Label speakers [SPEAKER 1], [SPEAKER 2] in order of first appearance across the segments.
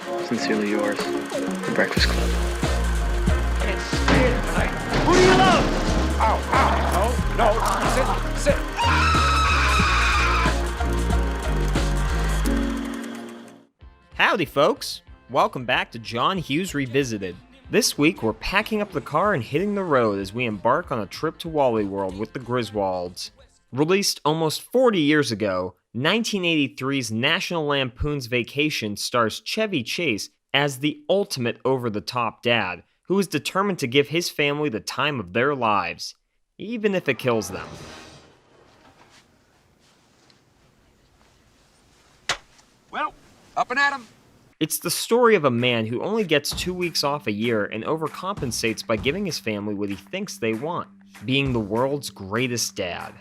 [SPEAKER 1] Sincerely yours, The Breakfast Club.
[SPEAKER 2] Can't stand tonight. Who do you love? Ow. No. Sit.
[SPEAKER 3] Howdy, folks. Welcome back to John Hughes Revisited. This week, we're packing up the car and hitting the road as we embark on a trip to Wally World with the Griswolds. Released almost 40 years ago, 1983's National Lampoon's Vacation stars Chevy Chase as the ultimate over-the-top dad who is determined to give his family the time of their lives, even if it kills them.
[SPEAKER 2] Well, up and at 'em.
[SPEAKER 3] It's the story of a man who only gets 2 weeks off a year and overcompensates by giving his family what he thinks they want, being the world's greatest dad.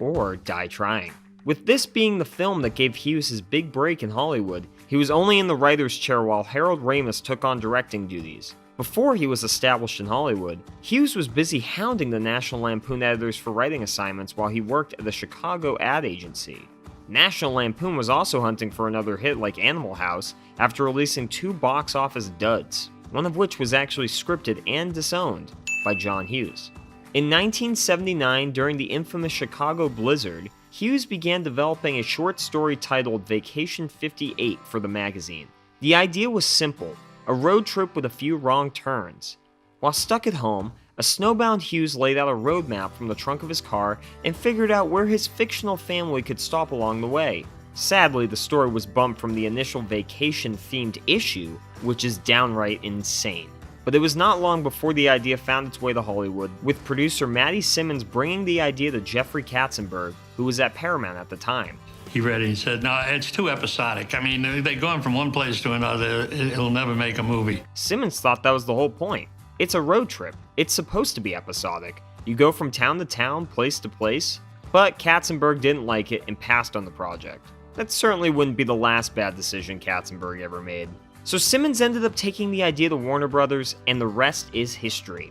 [SPEAKER 3] Or die trying. With this being the film that gave Hughes his big break in Hollywood, he was only in the writer's chair while Harold Ramis took on directing duties. Before he was established in Hollywood, Hughes was busy hounding the National Lampoon editors for writing assignments while he worked at the Chicago ad agency. National Lampoon was also hunting for another hit like Animal House after releasing 2 box office duds, one of which was actually scripted and disowned by John Hughes. In 1979, during the infamous Chicago blizzard, Hughes began developing a short story titled Vacation 58 for the magazine. The idea was simple, a road trip with a few wrong turns. While stuck at home, a snowbound Hughes laid out a road map from the trunk of his car and figured out where his fictional family could stop along the way. Sadly, the story was bumped from the initial vacation-themed issue, which is downright insane. But it was not long before the idea found its way to Hollywood, with producer Matty Simmons bringing the idea to Jeffrey Katzenberg, who was at Paramount at the time.
[SPEAKER 4] He read it, he said, no, it's too episodic. I mean, they're going from one place to another, it'll never make a movie.
[SPEAKER 3] Simmons thought that was the whole point. It's a road trip. It's supposed to be episodic. You go from town to town, place to place. But Katzenberg didn't like it and passed on the project. That certainly wouldn't be the last bad decision Katzenberg ever made. So Simmons ended up taking the idea to Warner Brothers, and the rest is history.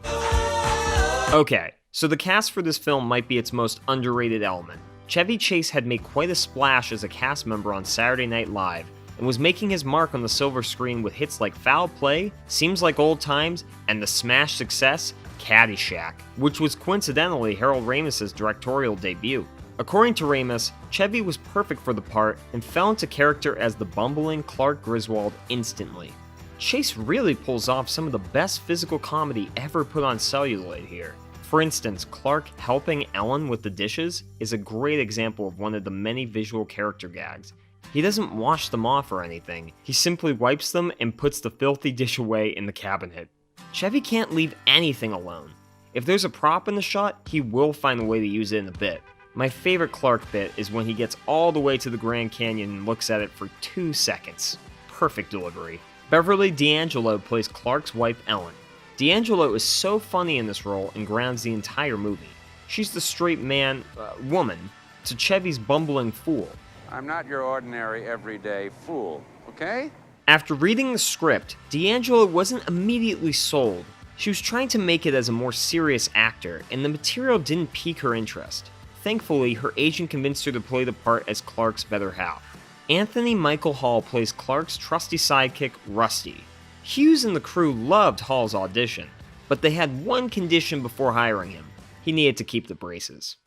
[SPEAKER 3] Okay, so the cast for this film might be its most underrated element. Chevy Chase had made quite a splash as a cast member on Saturday Night Live, and was making his mark on the silver screen with hits like Foul Play, Seems Like Old Times, and the smash success, Caddyshack, which was coincidentally Harold Ramis's directorial debut. According to Ramis, Chevy was perfect for the part and fell into character as the bumbling Clark Griswold instantly. Chase really pulls off some of the best physical comedy ever put on celluloid here. For instance, Clark helping Ellen with the dishes is a great example of one of the many visual character gags. He doesn't wash them off or anything, he simply wipes them and puts the filthy dish away in the cabinet. Chevy can't leave anything alone. If there's a prop in the shot, he will find a way to use it in a bit. My favorite Clark bit is when he gets all the way to the Grand Canyon and looks at it for 2 seconds. Perfect delivery. Beverly D'Angelo plays Clark's wife Ellen. D'Angelo is so funny in this role and grounds the entire movie. She's the straight woman, to Chevy's bumbling fool.
[SPEAKER 5] I'm not your ordinary, everyday fool, okay?
[SPEAKER 3] After reading the script, D'Angelo wasn't immediately sold. She was trying to make it as a more serious actor, and the material didn't pique her interest. Thankfully, her agent convinced her to play the part as Clark's better half. Anthony Michael Hall plays Clark's trusty sidekick, Rusty. Hughes and the crew loved Hall's audition, but they had one condition before hiring him. He needed to keep the braces.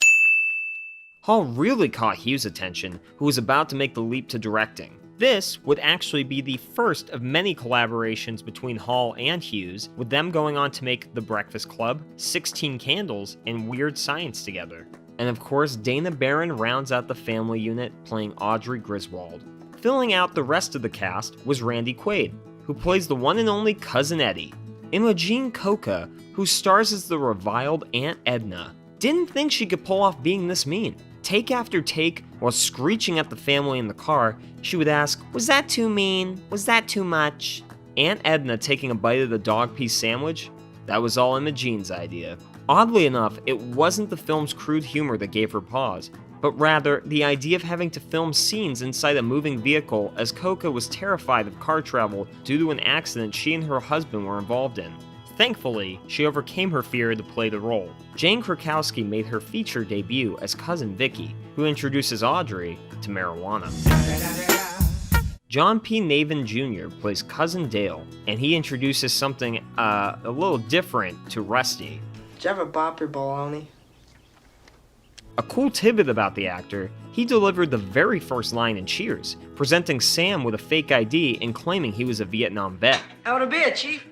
[SPEAKER 3] Hall really caught Hughes' attention, who was about to make the leap to directing. This would actually be the first of many collaborations between Hall and Hughes, with them going on to make The Breakfast Club, 16 Candles, and Weird Science together. And of course, Dana Barron rounds out the family unit, playing Audrey Griswold. Filling out the rest of the cast was Randy Quaid, who plays the one and only Cousin Eddie. Imogene Coca, who stars as the reviled Aunt Edna, didn't think she could pull off being this mean. Take after take, while screeching at the family in the car, she would ask, "Was that too mean? Was that too much?" Aunt Edna taking a bite of the dog piece sandwich? That was all Imogene's idea. Oddly enough, it wasn't the film's crude humor that gave her pause, but rather the idea of having to film scenes inside a moving vehicle, as Coca was terrified of car travel due to an accident she and her husband were involved in. Thankfully, she overcame her fear to play the role. Jane Krakowski made her feature debut as Cousin Vicky, who introduces Audrey to marijuana. John P. Navin Jr. plays Cousin Dale, and he introduces something a little different to Rusty.
[SPEAKER 6] Did you ever bop your baloney?
[SPEAKER 3] A cool tidbit about the actor, he delivered the very first line in Cheers, presenting Sam with a fake ID and claiming he was a Vietnam vet.
[SPEAKER 6] How would it be, Chief?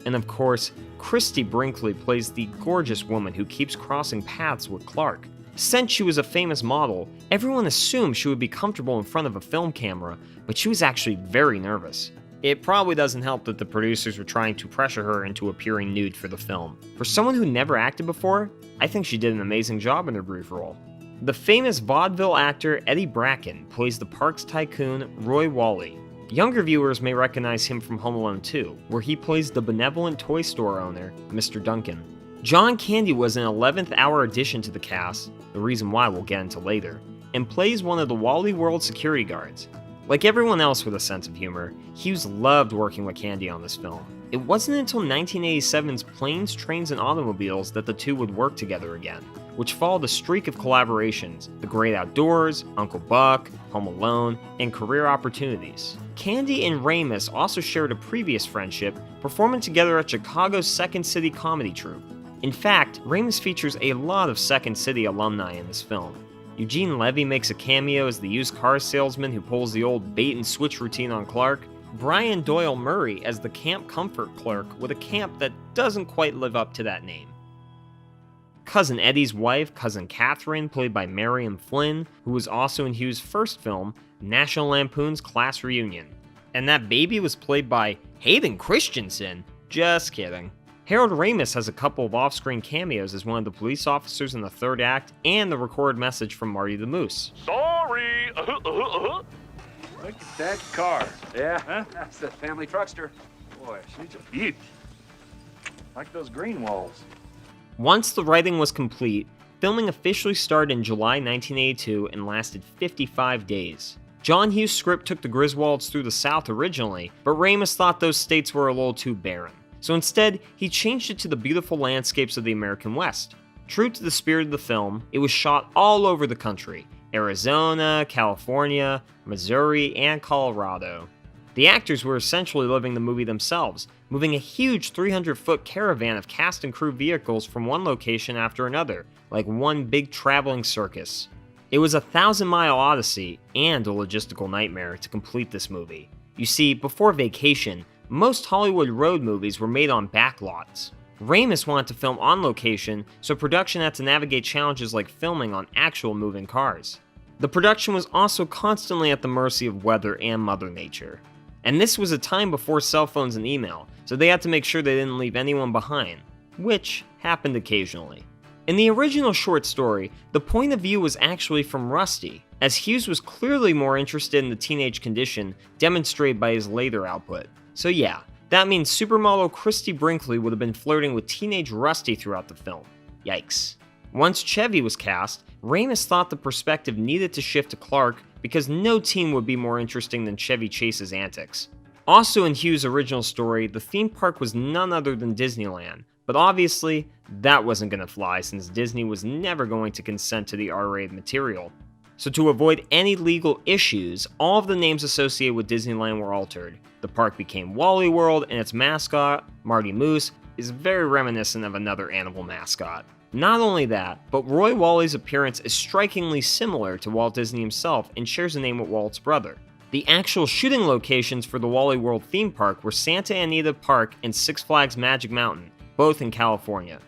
[SPEAKER 3] And of course, Christy Brinkley plays the gorgeous woman who keeps crossing paths with Clark. Since she was a famous model, everyone assumed she would be comfortable in front of a film camera, but she was actually very nervous. It probably doesn't help that the producers were trying to pressure her into appearing nude for the film. For someone who never acted before, I think she did an amazing job in her brief role. The famous vaudeville actor Eddie Bracken plays the park's tycoon Roy Wally. Younger viewers may recognize him from Home Alone 2, where he plays the benevolent toy store owner, Mr. Duncan. John Candy was an 11th hour addition to the cast, the reason why we'll get into later, and plays one of the Wally World security guards. Like everyone else with a sense of humor, Hughes loved working with Candy on this film. It wasn't until 1987's Planes, Trains, and Automobiles that the two would work together again, which followed a streak of collaborations: The Great Outdoors, Uncle Buck, Home Alone, and Career Opportunities. Candy and Ramis also shared a previous friendship, performing together at Chicago's Second City comedy troupe. In fact, Ramis features a lot of Second City alumni in this film. Eugene Levy makes a cameo as the used car salesman who pulls the old bait-and-switch routine on Clark. Brian Doyle Murray as the Camp Comfort clerk with a camp that doesn't quite live up to that name. Cousin Eddie's wife, Cousin Catherine, played by Mariam Flynn, who was also in Hughes' first film, National Lampoon's Class Reunion. And that baby was played by Hayden Christensen. Just kidding. Harold Ramis has a couple of off-screen cameos as one of the police officers in the third act, and the recorded message from Marty the Moose.
[SPEAKER 2] Sorry. Look at that car.
[SPEAKER 5] Yeah,
[SPEAKER 2] Huh?
[SPEAKER 5] that's the family truckster.
[SPEAKER 2] Boy, she's a beauty. Like those green walls.
[SPEAKER 3] Once the writing was complete, filming officially started in July 1982 and lasted 55 days. John Hughes' script took the Griswolds through the South originally, but Ramis thought those states were a little too barren. So instead, he changed it to the beautiful landscapes of the American West. True to the spirit of the film, it was shot all over the country: Arizona, California, Missouri, and Colorado. The actors were essentially living the movie themselves, moving a huge 300-foot caravan of cast and crew vehicles from one location after another, like one big traveling circus. It was a 1,000-mile odyssey and a logistical nightmare to complete this movie. You see, before Vacation, most Hollywood road movies were made on backlots. Ramis wanted to film on location, so production had to navigate challenges like filming on actual moving cars. The production was also constantly at the mercy of weather and Mother Nature. And this was a time before cell phones and email, so they had to make sure they didn't leave anyone behind, which happened occasionally. In the original short story, the point of view was actually from Rusty, as Hughes was clearly more interested in the teenage condition demonstrated by his later output. So yeah, that means supermodel Christy Brinkley would have been flirting with teenage Rusty throughout the film. Yikes. Once Chevy was cast, Ramis thought the perspective needed to shift to Clark because no teen would be more interesting than Chevy Chase's antics. Also in Hughes' original story, the theme park was none other than Disneyland, but obviously, that wasn't going to fly since Disney was never going to consent to the R-rated material. So to avoid any legal issues, all of the names associated with Disneyland were altered. The park became Wally World, and its mascot, Marty Moose, is very reminiscent of another animal mascot. Not only that, but Roy Wally's appearance is strikingly similar to Walt Disney himself and shares a name with Walt's brother. The actual shooting locations for the Wally World theme park were Santa Anita Park and Six Flags Magic Mountain, both in California.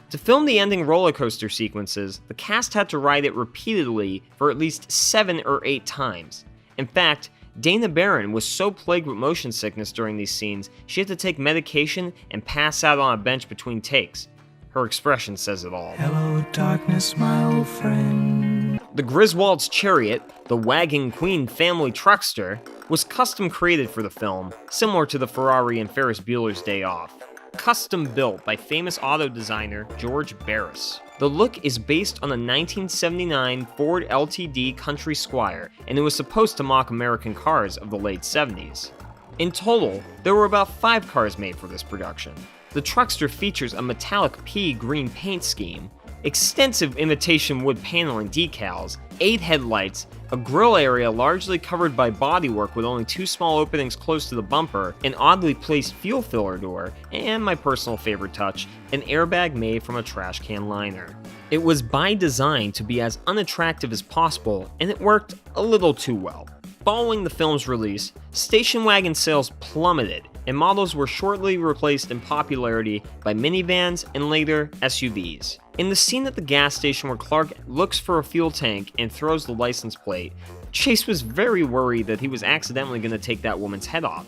[SPEAKER 3] To film the ending roller coaster sequences, the cast had to ride it repeatedly for at least 7 or 8 times. In fact, Dana Barron was so plagued with motion sickness during these scenes, she had to take medication and pass out on a bench between takes. Her expression says it all.
[SPEAKER 7] Hello, darkness, my old friend.
[SPEAKER 3] The Griswold's chariot, the Wagon Queen family truckster, was custom created for the film, similar to the Ferrari in Ferris Bueller's Day Off. Custom built by famous auto designer George Barris. The look is based on a 1979 Ford LTD Country Squire, and it was supposed to mock American cars of the late 70s. In total, there were about 5 cars made for this production. The truckster features a metallic pea green paint scheme, extensive imitation wood paneling decals, 8 headlights, A grill area largely covered by bodywork with only 2 small openings close to the bumper, an oddly placed fuel filler door, and my personal favorite touch, an airbag made from a trash can liner. It was by design to be as unattractive as possible, and it worked a little too well. Following the film's release, station wagon sales plummeted, and models were shortly replaced in popularity by minivans and later SUVs. In the scene at the gas station where Clark looks for a fuel tank and throws the license plate, Chase was very worried that he was accidentally going to take that woman's head off.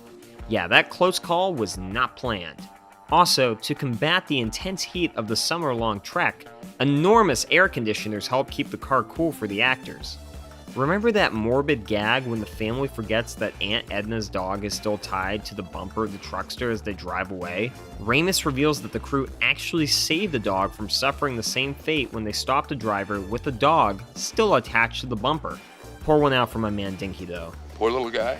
[SPEAKER 3] Yeah, that close call was not planned. Also, to combat the intense heat of the summer-long trek, enormous air conditioners help keep the car cool for the actors. Remember that morbid gag when the family forgets that Aunt Edna's dog is still tied to the bumper of the truckster as they drive away? Ramis reveals that the crew actually saved the dog from suffering the same fate when they stopped the driver with the dog still attached to the bumper. Pour one out for my man Dinky though.
[SPEAKER 8] Poor little guy.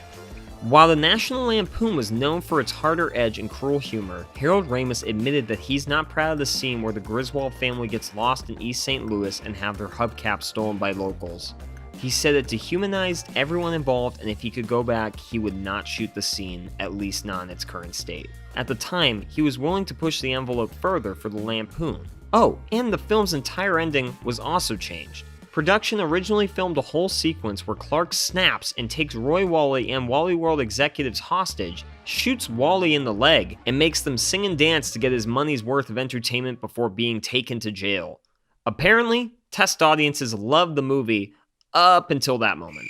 [SPEAKER 3] While the National Lampoon was known for its harder edge and cruel humor, Harold Ramis admitted that he's not proud of the scene where the Griswold family gets lost in East St. Louis and have their hubcaps stolen by locals. He said it dehumanized everyone involved, and if he could go back, he would not shoot the scene, at least not in its current state. At the time, he was willing to push the envelope further for the Lampoon. Oh, and the film's entire ending was also changed. Production originally filmed a whole sequence where Clark snaps and takes Roy Wally and Wally World executives hostage, shoots Wally in the leg, and makes them sing and dance to get his money's worth of entertainment before being taken to jail. Apparently, test audiences loved the movie, up until that moment.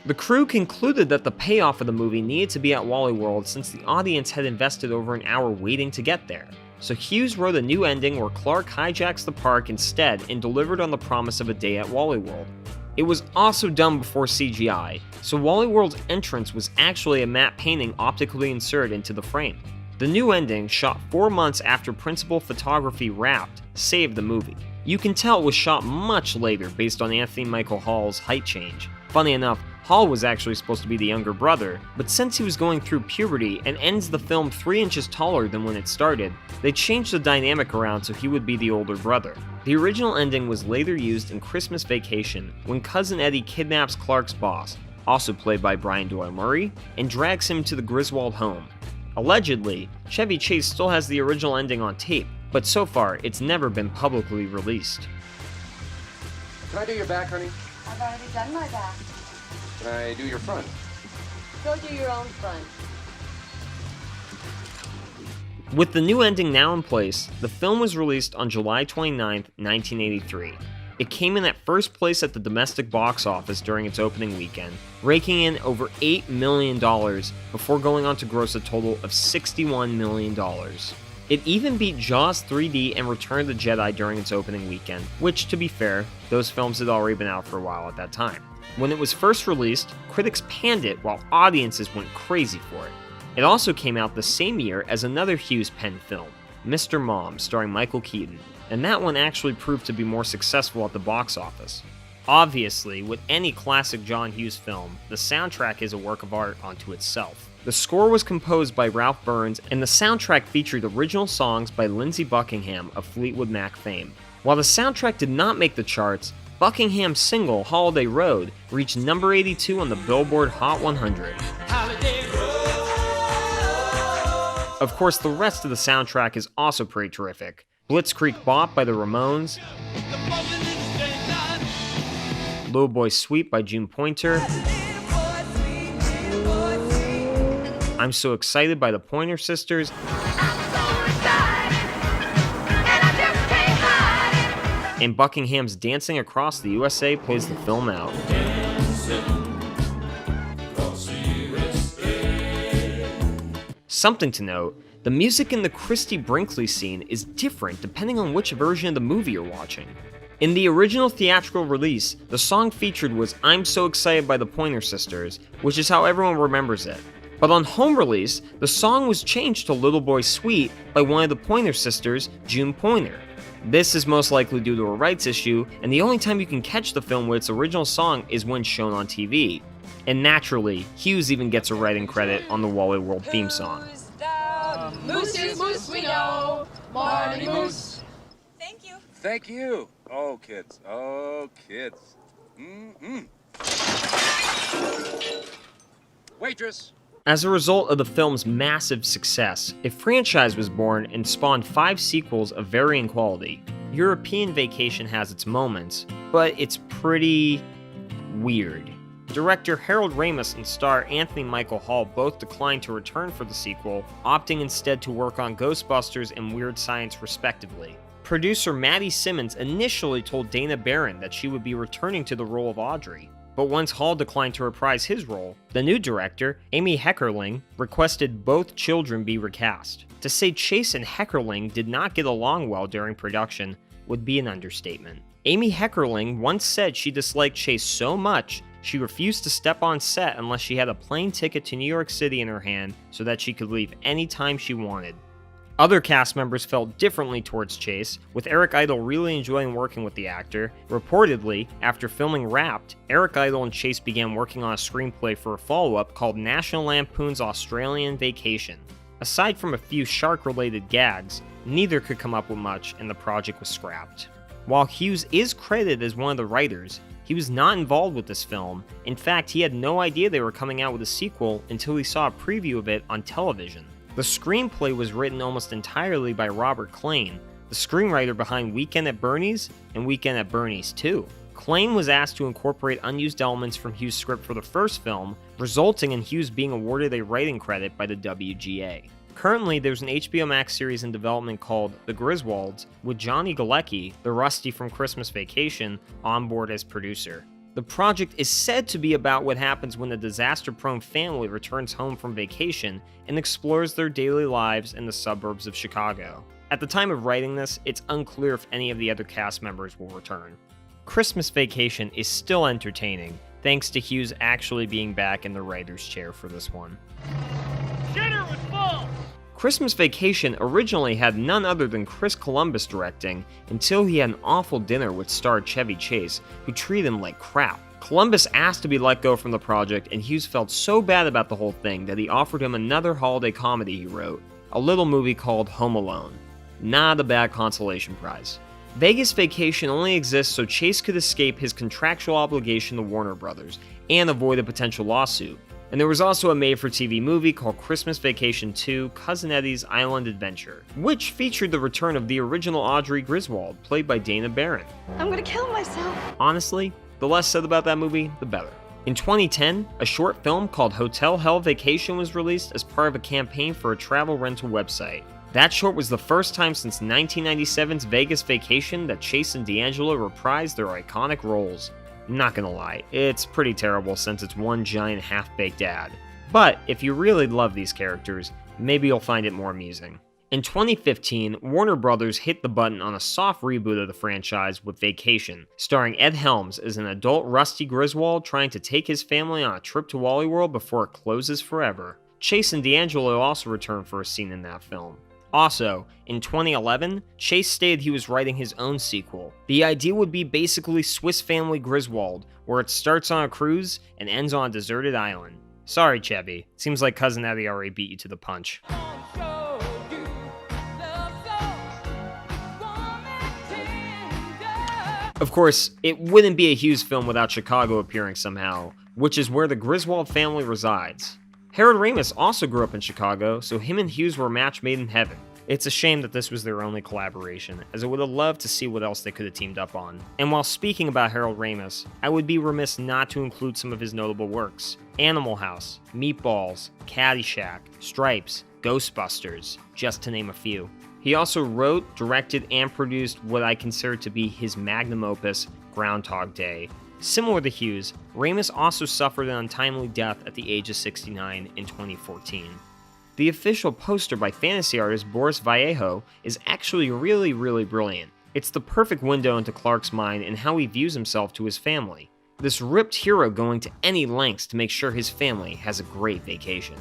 [SPEAKER 3] The crew concluded that the payoff of the movie needed to be at Wally World since the audience had invested over an hour waiting to get there. So Hughes wrote a new ending where Clark hijacks the park instead and delivered on the promise of a day at Wally World. It was also done before CGI, so Wally World's entrance was actually a matte painting optically inserted into the frame. The new ending, shot 4 months after principal photography wrapped, saved the movie. You can tell it was shot much later based on Anthony Michael Hall's height change. Funny enough, Hall was actually supposed to be the younger brother, but since he was going through puberty and ends the film 3 inches taller than when it started, they changed the dynamic around so he would be the older brother. The original ending was later used in Christmas Vacation when Cousin Eddie kidnaps Clark's boss, also played by Brian Doyle Murray, and drags him to the Griswold home. Allegedly, Chevy Chase still has the original ending on tape, but so far, it's never been publicly released.
[SPEAKER 5] Can I do your back, honey?
[SPEAKER 9] I've already done my back.
[SPEAKER 5] Can I do your front?
[SPEAKER 9] Go do your own front.
[SPEAKER 3] With the new ending now in place, the film was released on July 29, 1983. It came in at first place at the domestic box office during its opening weekend, raking in over $8 million before going on to gross a total of $61 million. It even beat Jaws 3D and Return of the Jedi during its opening weekend, which, to be fair, those films had already been out for a while at that time. When it was first released, critics panned it while audiences went crazy for it. It also came out the same year as another Hughes penned film, Mr. Mom, starring Michael Keaton, and that one actually proved to be more successful at the box office. Obviously, with any classic John Hughes film, the soundtrack is a work of art unto itself. The score was composed by Ralph Burns, and the soundtrack featured original songs by Lindsey Buckingham of Fleetwood Mac fame. While the soundtrack did not make the charts, Buckingham's single, Holiday Road, reached number 82 on the Billboard Hot 100. Of course, the rest of the soundtrack is also pretty terrific. Blitzkrieg Bop by the Ramones, Little Boy Sweet by June Pointer, I'm So Excited by the Pointer Sisters, and Buckingham's Dancing Across the USA plays the film out. Something to note, the music in the Christie Brinkley scene is different depending on which version of the movie you're watching. In the original theatrical release, the song featured was I'm So Excited by the Pointer Sisters, which is how everyone remembers it. But on home release, the song was changed to Little Boy Sweet by one of the Pointer Sisters, June Pointer. This is most likely due to a rights issue, and the only time you can catch the film with its original song is when shown on TV. And naturally, Hughes even gets a writing credit on the Wally World theme song.
[SPEAKER 9] Moose is moose, we know. Marty Moose.
[SPEAKER 5] Thank you. Oh, kids. Oh, kids. Waitress.
[SPEAKER 3] As a result of the film's massive success, a franchise was born and spawned 5 sequels of varying quality. European Vacation has its moments, but it's pretty weird. Director Harold Ramis and star Anthony Michael Hall both declined to return for the sequel, opting instead to work on Ghostbusters and Weird Science respectively. Producer Maddie Simmons initially told Dana Barron that she would be returning to the role of Audrey, but once Hall declined to reprise his role, the new director, Amy Heckerling, requested both children be recast. To say Chase and Heckerling did not get along well during production would be an understatement. Amy Heckerling once said she disliked Chase so much she refused to step on set unless she had a plane ticket to New York City in her hand so that she could leave anytime she wanted. Other cast members felt differently towards Chase, with Eric Idle really enjoying working with the actor. Reportedly, after filming Wrapped, Eric Idle and Chase began working on a screenplay for a follow-up called National Lampoon's Australian Vacation. Aside from a few shark-related gags, neither could come up with much and the project was scrapped. While Hughes is credited as one of the writers, he was not involved with this film. In fact, he had no idea they were coming out with a sequel until he saw a preview of it on television. The screenplay was written almost entirely by Robert Klane, the screenwriter behind Weekend at Bernie's and Weekend at Bernie's 2. Klane was asked to incorporate unused elements from Hughes' script for the first film, resulting in Hughes being awarded a writing credit by the WGA. Currently, there's an HBO Max series in development called The Griswolds, with Johnny Galecki, the Rusty from Christmas Vacation, on board as producer. The project is said to be about what happens when a disaster-prone family returns home from vacation and explores their daily lives in the suburbs of Chicago. At the time of writing this, it's unclear if any of the other cast members will return. Christmas Vacation is still entertaining, thanks to Hughes actually being back in the writer's chair for this one.
[SPEAKER 2] Dinner with balls!
[SPEAKER 3] Christmas Vacation originally had none other than Chris Columbus directing until he had an awful dinner with star Chevy Chase, who treated him like crap. Columbus asked to be let go from the project, and Hughes felt so bad about the whole thing that he offered him another holiday comedy he wrote, a little movie called Home Alone. Not a bad consolation prize. Vegas Vacation only exists so Chase could escape his contractual obligation to Warner Brothers and avoid a potential lawsuit. And there was also a made-for-TV movie called Christmas Vacation 2: Cousin Eddie's Island Adventure, which featured the return of the original Audrey Griswold, played by Dana Barron.
[SPEAKER 9] I'm gonna kill myself.
[SPEAKER 3] Honestly, the less said about that movie, the better. In 2010, a short film called Hotel Hell Vacation was released as part of a campaign for a travel rental website. That short was the first time since 1997's Vegas Vacation that Chase and D'Angelo reprised their iconic roles. Not gonna lie, it's pretty terrible since it's one giant half-baked ad. But if you really love these characters, maybe you'll find it more amusing. In 2015, Warner Brothers hit the button on a soft reboot of the franchise with Vacation, starring Ed Helms as an adult Rusty Griswold trying to take his family on a trip to Wally World before it closes forever. Chase and D'Angelo also returned for a scene in that film. Also, in 2011, Chase stated he was writing his own sequel. The idea would be basically Swiss Family Griswold, where it starts on a cruise and ends on a deserted island. Sorry, Chevy. Seems like Cousin Eddie already beat you to the punch. Of course, it wouldn't be a Hughes film without Chicago appearing somehow, which is where the Griswold family resides. Harold Ramis also grew up in Chicago, so him and Hughes were a match made in heaven. It's a shame that this was their only collaboration, as I would have loved to see what else they could have teamed up on. And while speaking about Harold Ramis, I would be remiss not to include some of his notable works: Animal House, Meatballs, Caddyshack, Stripes, Ghostbusters, just to name a few. He also wrote, directed, and produced what I consider to be his magnum opus, Groundhog Day. Similar to Hughes, Ramis also suffered an untimely death at the age of 69 in 2014. The official poster by fantasy artist Boris Vallejo is actually really brilliant. It's the perfect window into Clark's mind and how he views himself to his family. This ripped hero going to any lengths to make sure his family has a great vacation.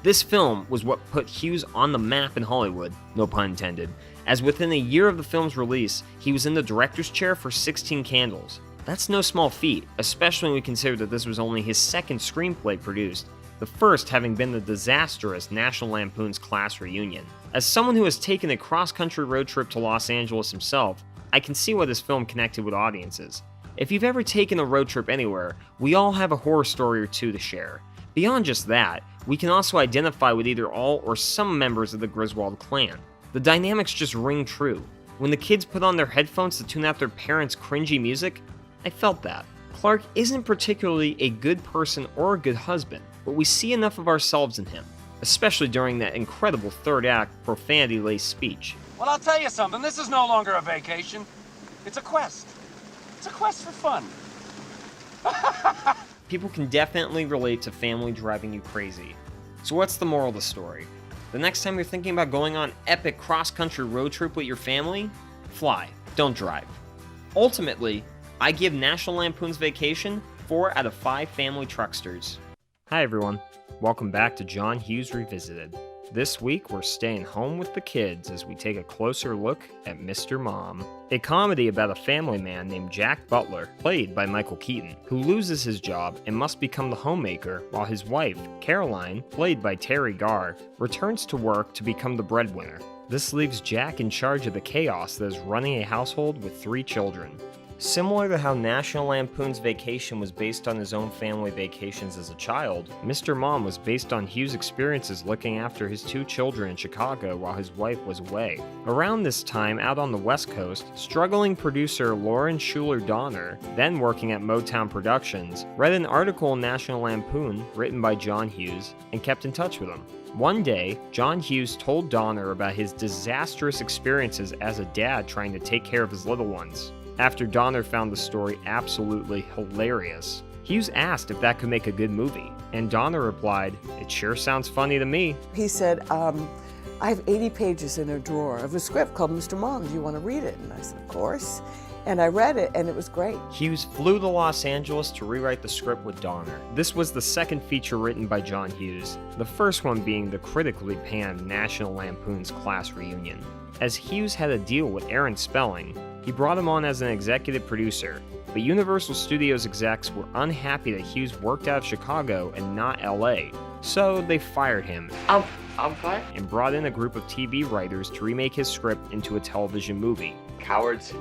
[SPEAKER 3] This film was what put Hughes on the map in Hollywood, no pun intended, as within a year of the film's release, he was in the director's chair for 16 Candles. That's no small feat, especially when we consider that this was only his second screenplay produced, the first having been the disastrous National Lampoon's Class Reunion. As someone who has taken a cross-country road trip to Los Angeles himself, I can see why this film connected with audiences. If you've ever taken a road trip anywhere, we all have a horror story or two to share. Beyond just that, we can also identify with either all or some members of the Griswold clan. The dynamics just ring true. When the kids put on their headphones to tune out their parents' cringy music, I felt that. Clark isn't particularly a good person or a good husband, but we see enough of ourselves in him, especially during that incredible third act profanity-laced speech.
[SPEAKER 2] Well, I'll tell you something. This is no longer a vacation. It's a quest. It's a quest for fun.
[SPEAKER 3] People can definitely relate to family driving you crazy. So what's the moral of the story? The next time you're thinking about going on an epic cross-country road trip with your family, fly, don't drive. Ultimately, I give National Lampoon's Vacation 4 out of 5 family trucksters. Hi everyone, welcome back to John Hughes Revisited. This week we're staying home with the kids as we take a closer look at Mr. Mom, a comedy about a family man named Jack Butler, played by Michael Keaton, who loses his job and must become the homemaker while his wife, Caroline, played by Terry Garr, returns to work to become the breadwinner. This leaves Jack in charge of the chaos that is running a household with 3 children. Similar to how National Lampoon's Vacation was based on his own family vacations as a child, Mr. Mom was based on Hughes' experiences looking after his 2 children in Chicago while his wife was away. Around this time, out on the West Coast, struggling producer Lauren Schuler Donner, then working at Motown Productions, read an article in National Lampoon written by John Hughes and kept in touch with him. One day, John Hughes told Donner about his disastrous experiences as a dad trying to take care of his little ones. After Donner found the story absolutely hilarious, Hughes asked if that could make a good movie, and Donner replied, "It sure sounds funny to me."
[SPEAKER 8] He said, I have 80 pages in a drawer of a script called Mr. Mom, do you want to read it? And I said, of course. And I read it, and it was great.
[SPEAKER 3] Hughes flew to Los Angeles to rewrite the script with Donner. This was the second feature written by John Hughes, the first one being the critically panned National Lampoon's Class Reunion. As Hughes had a deal with Aaron Spelling, he brought him on as an executive producer, but Universal Studios execs were unhappy that Hughes worked out of Chicago and not LA, so they fired him.
[SPEAKER 1] I'm fired?
[SPEAKER 3] And brought in a group of TV writers to remake his script into a television movie.
[SPEAKER 1] Cowards.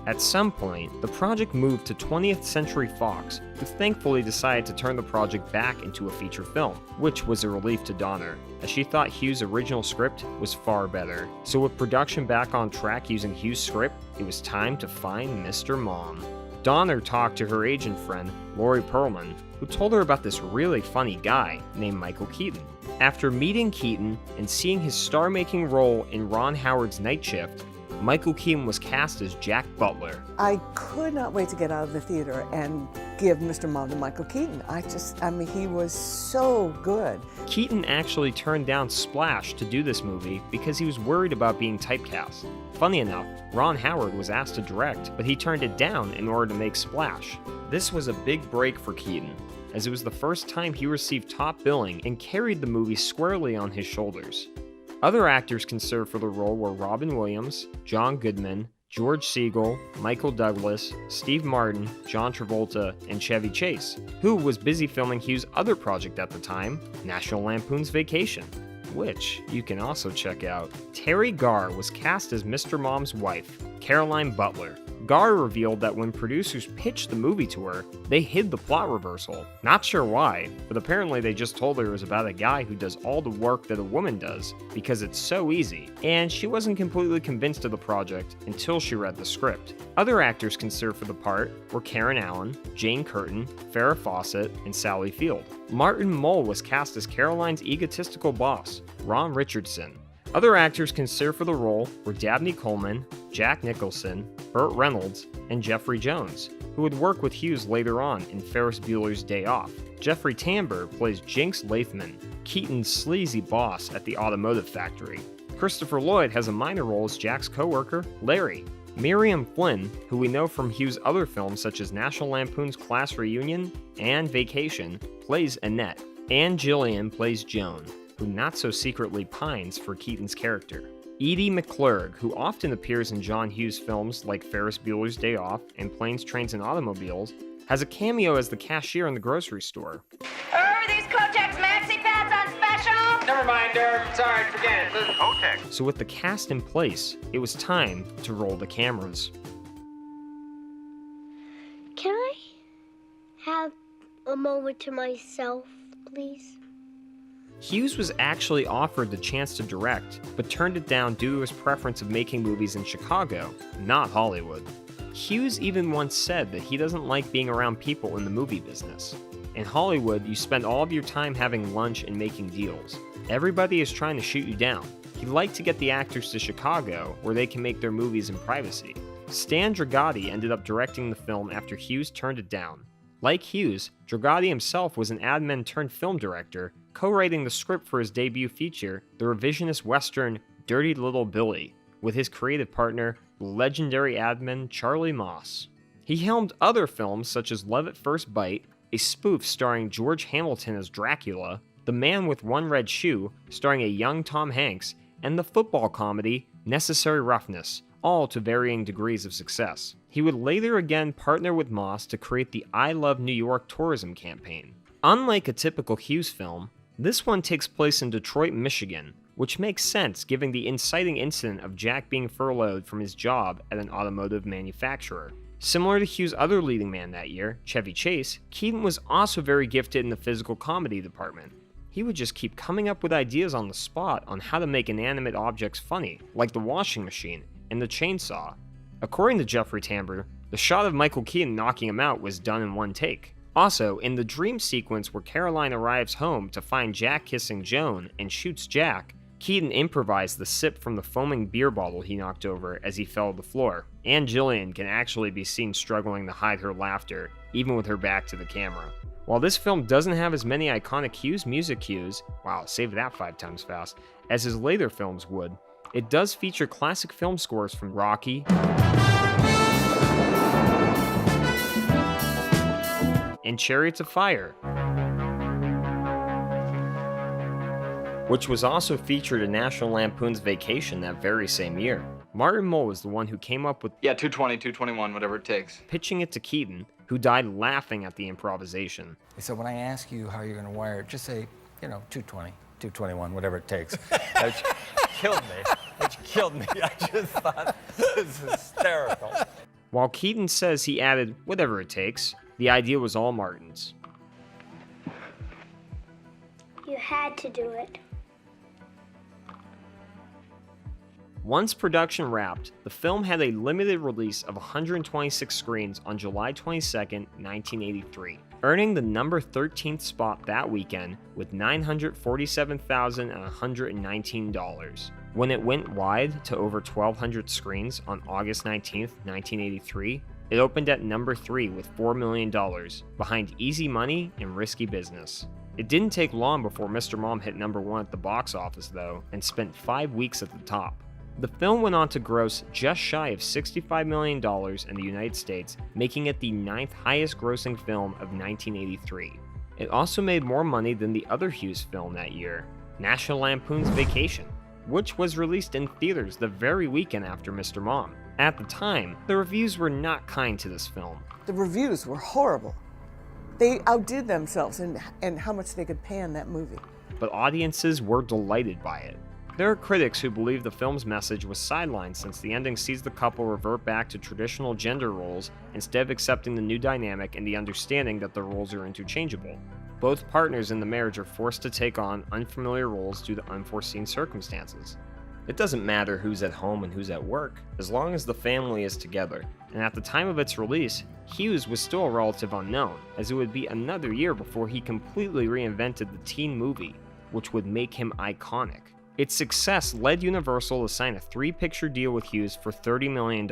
[SPEAKER 3] At some point, the project moved to 20th Century Fox, who thankfully decided to turn the project back into a feature film, which was a relief to Donner, as she thought Hughes' original script was far better. So with production back on track using Hughes' script, it was time to find Mr. Mom. Donner talked to her agent friend, Lori Perlman, who told her about this really funny guy named Michael Keaton. After meeting Keaton and seeing his star-making role in Ron Howard's Night Shift, Michael Keaton was cast as Jack Butler.
[SPEAKER 8] I could not wait to get out of the theater and give Mr. Mom to Michael Keaton. He was so good.
[SPEAKER 3] Keaton actually turned down Splash to do this movie because he was worried about being typecast. Funny enough, Ron Howard was asked to direct, but he turned it down in order to make Splash. This was a big break for Keaton, as it was the first time he received top billing and carried the movie squarely on his shoulders. Other actors considered for the role were Robin Williams, John Goodman, George Segal, Michael Douglas, Steve Martin, John Travolta, and Chevy Chase, who was busy filming Hughes' other project at the time, National Lampoon's Vacation, which you can also check out. Terry Garr was cast as Mr. Mom's wife, Caroline Butler. Garr revealed that when producers pitched the movie to her, they hid the plot reversal. Not sure why, but apparently they just told her it was about a guy who does all the work that a woman does, because it's so easy, and she wasn't completely convinced of the project until she read the script. Other actors considered for the part were Karen Allen, Jane Curtin, Farrah Fawcett, and Sally Field. Martin Mull was cast as Caroline's egotistical boss, Ron Richardson. Other actors considered for the role were Dabney Coleman, Jack Nicholson, Burt Reynolds, and Jeffrey Jones, who would work with Hughes later on in Ferris Bueller's Day Off. Jeffrey Tambor plays Jinx Lathman, Keaton's sleazy boss at the automotive factory. Christopher Lloyd has a minor role as Jack's co-worker, Larry. Miriam Flynn, who we know from Hughes' other films such as National Lampoon's Class Reunion and Vacation, plays Annette. Ann Gillian plays Joan, who not so secretly pines for Keaton's character. Edie McClurg, who often appears in John Hughes films like Ferris Bueller's Day Off and Planes, Trains, and Automobiles, has a cameo as the cashier in the grocery store.
[SPEAKER 9] Are these Kotex Maxi Pads on special?
[SPEAKER 2] Never mind, sorry, forget it. Kotex.
[SPEAKER 3] So with the cast in place, it was time to roll the cameras.
[SPEAKER 10] Can I have a moment to myself, please?
[SPEAKER 3] Hughes was actually offered the chance to direct, but turned it down due to his preference of making movies in Chicago, not Hollywood. Hughes even once said that he doesn't like being around people in the movie business. In Hollywood, you spend all of your time having lunch and making deals. Everybody is trying to shoot you down. He'd like to get the actors to Chicago, where they can make their movies in privacy. Stan Dragoti ended up directing the film after Hughes turned it down. Like Hughes, Dragoti himself was an ad man turned film director, co-writing the script for his debut feature, the revisionist western Dirty Little Billy, with his creative partner, legendary admin Charlie Moss. He helmed other films such as Love at First Bite, a spoof starring George Hamilton as Dracula, The Man with One Red Shoe, starring a young Tom Hanks, and the football comedy Necessary Roughness, all to varying degrees of success. He would later again partner with Moss to create the I Love New York tourism campaign. Unlike a typical Hughes film, this one takes place in Detroit, Michigan, which makes sense given the inciting incident of Jack being furloughed from his job at an automotive manufacturer. Similar to Hughes' other leading man that year, Chevy Chase, Keaton was also very gifted in the physical comedy department. He would just keep coming up with ideas on the spot on how to make inanimate objects funny, like the washing machine and the chainsaw. According to Jeffrey Tambor, the shot of Michael Keaton knocking him out was done in one take. Also, in the dream sequence where Caroline arrives home to find Jack kissing Joan and shoots Jack, Keaton improvised the sip from the foaming beer bottle he knocked over as he fell to the floor. And Jillian can actually be seen struggling to hide her laughter, even with her back to the camera. While this film doesn't have as many iconic Hughes music cues, wow, save that 5 times fast, as his later films would, it does feature classic film scores from Rocky and Chariots of Fire, which was also featured in National Lampoon's Vacation that very same year. Martin Mull was the one who came up with
[SPEAKER 1] 220, 221, whatever it takes.
[SPEAKER 3] pitching it to Keaton, who died laughing at the improvisation.
[SPEAKER 11] So when I ask you how you're going to wire it, just say, 220, 221, whatever it takes. That killed me. It killed me. I just thought this is hysterical.
[SPEAKER 3] While Keaton says he added whatever it takes, the idea was all Martin's.
[SPEAKER 10] You had to do it.
[SPEAKER 3] Once production wrapped, the film had a limited release of 126 screens on July 22, 1983, earning the number 13th spot that weekend with $947,119. When it went wide to over 1,200 screens on August 19, 1983, it opened at number 3 with $4 million, behind Easy Money and Risky Business. It didn't take long before Mr. Mom hit number 1 at the box office though, and spent 5 weeks at the top. The film went on to gross just shy of $65 million in the United States, making it the 9th highest grossing film of 1983. It also made more money than the other Hughes film that year, National Lampoon's Vacation, which was released in theaters the very weekend after Mr. Mom. At the time, the reviews were not kind to this film.
[SPEAKER 8] The reviews were horrible. They outdid themselves in how much they could pan that movie.
[SPEAKER 3] But audiences were delighted by it. There are critics who believe the film's message was sidelined since the ending sees the couple revert back to traditional gender roles instead of accepting the new dynamic and the understanding that the roles are interchangeable. Both partners in the marriage are forced to take on unfamiliar roles due to unforeseen circumstances. It doesn't matter who's at home and who's at work, as long as the family is together, and at the time of its release, Hughes was still a relative unknown, as it would be another year before he completely reinvented the teen movie, which would make him iconic. Its success led Universal to sign a 3-picture deal with Hughes for $30 million,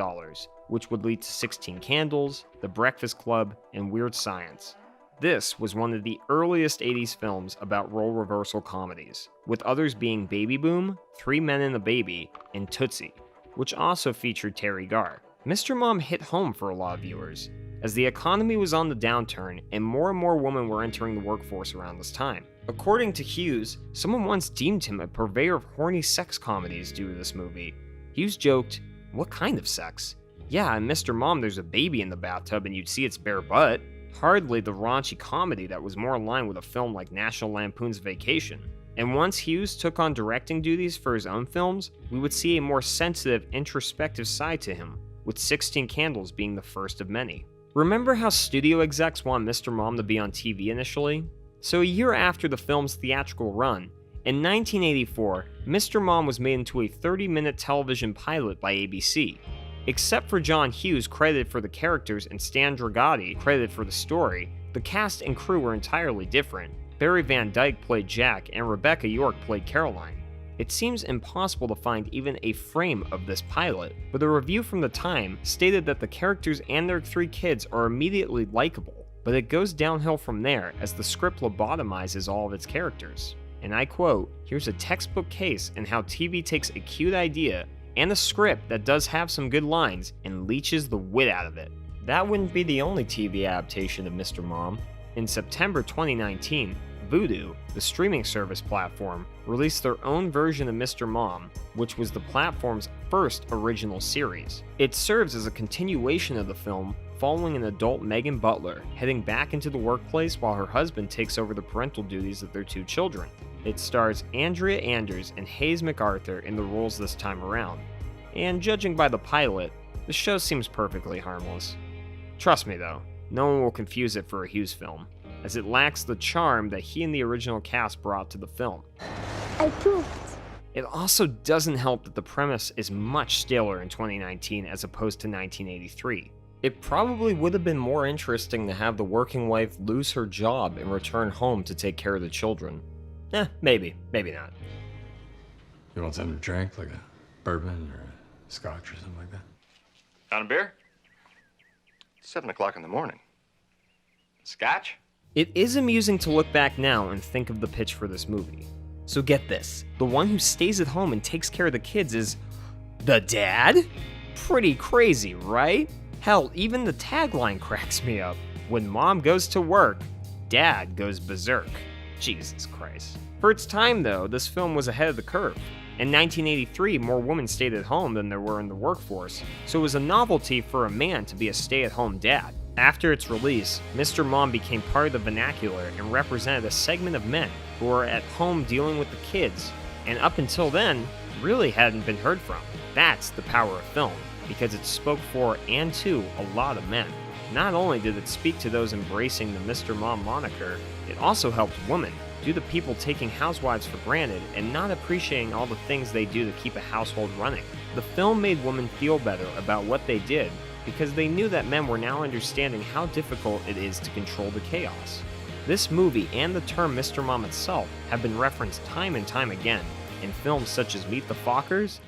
[SPEAKER 3] which would lead to 16 Candles, The Breakfast Club, and Weird Science. This was one of the earliest 80s films about role reversal comedies, with others being Baby Boom, 3 Men and a Baby, and Tootsie, which also featured Terry Garr. Mr. Mom hit home for a lot of viewers, as the economy was on the downturn and more women were entering the workforce around this time. According to Hughes, someone once deemed him a purveyor of horny sex comedies due to this movie. Hughes joked, "What kind of sex? Yeah, in Mr. Mom there's a baby in the bathtub and you'd see its bare butt." Hardly the raunchy comedy that was more in line with a film like National Lampoon's Vacation. And once Hughes took on directing duties for his own films, we would see a more sensitive, introspective side to him, with 16 Candles being the first of many. Remember how studio execs want Mr. Mom to be on TV initially? So a year after the film's theatrical run, in 1984, Mr. Mom was made into a 30-minute television pilot by ABC. Except for John Hughes, credited for the characters, and Stan Dragoti, credited for the story, the cast and crew were entirely different. Barry Van Dyke played Jack, and Rebecca York played Caroline. It seems impossible to find even a frame of this pilot, but a review from the time stated that the characters and their 3 kids are immediately likable, but it goes downhill from there as the script lobotomizes all of its characters. And I quote, "Here's a textbook case in how TV takes a cute idea and a script that does have some good lines and leeches the wit out of it." That wouldn't be the only TV adaptation of Mr. Mom. In September 2019, Vudu, the streaming service platform, released their own version of Mr. Mom, which was the platform's first original series. It serves as a continuation of the film, following an adult Megan Butler heading back into the workplace while her husband takes over the parental duties of their 2 children. It stars Andrea Anders and Hayes MacArthur in the roles this time around. And judging by the pilot, the show seems perfectly harmless. Trust me though, no one will confuse it for a Hughes film, as it lacks the charm that he and the original cast brought to the film.
[SPEAKER 10] I pooped.
[SPEAKER 3] It also doesn't help that the premise is much staler in 2019 as opposed to 1983. It probably would have been more interesting to have the working wife lose her job and return home to take care of the children. Maybe not.
[SPEAKER 12] You want something to drink, like a bourbon or a scotch or something like that?
[SPEAKER 2] On a beer? 7 o'clock in the morning. Scotch?
[SPEAKER 3] It is amusing to look back now and think of the pitch for this movie. So get this, the one who stays at home and takes care of the kids is the dad? Pretty crazy, right? Hell, even the tagline cracks me up. When mom goes to work, dad goes berserk. Jesus Christ. For its time though, this film was ahead of the curve. In 1983, more women stayed at home than there were in the workforce, so it was a novelty for a man to be a stay-at-home dad. After its release, Mr. Mom became part of the vernacular and represented a segment of men who were at home dealing with the kids, and up until then, really hadn't been heard from. That's the power of film, because it spoke for and to a lot of men. Not only did it speak to those embracing the Mr. Mom moniker, it also helped women, due to people taking housewives for granted and not appreciating all the things they do to keep a household running. The film made women feel better about what they did because they knew that men were now understanding how difficult it is to control the chaos. This movie and the term Mr. Mom itself have been referenced time and time again in films such as Meet the Fockers.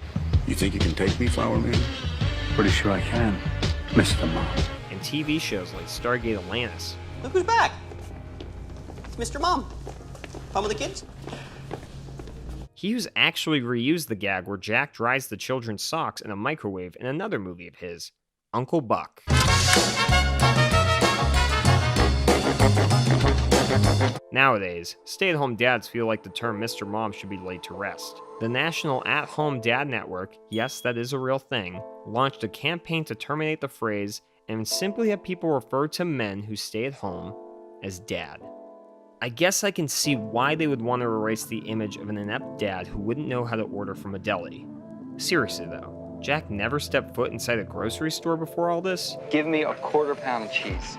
[SPEAKER 13] You think you can take me, Flower Man? Pretty sure I can, Mr. Mom.
[SPEAKER 3] And TV shows like Stargate Atlantis.
[SPEAKER 14] Look who's back. It's Mr. Mom. Fun with the kids?
[SPEAKER 3] Hughes actually reused the gag where Jack dries the children's socks in a microwave in another movie of his, Uncle Buck. Nowadays, stay-at-home dads feel like the term Mr. Mom should be laid to rest. The National At-Home Dad Network, yes, that is a real thing, launched a campaign to terminate the phrase and simply have people refer to men who stay at home as dad. I guess I can see why they would want to erase the image of an inept dad who wouldn't know how to order from a deli. Seriously though, Jack never stepped foot inside a grocery store before all this?
[SPEAKER 1] Give me a 1/4 pound of cheese.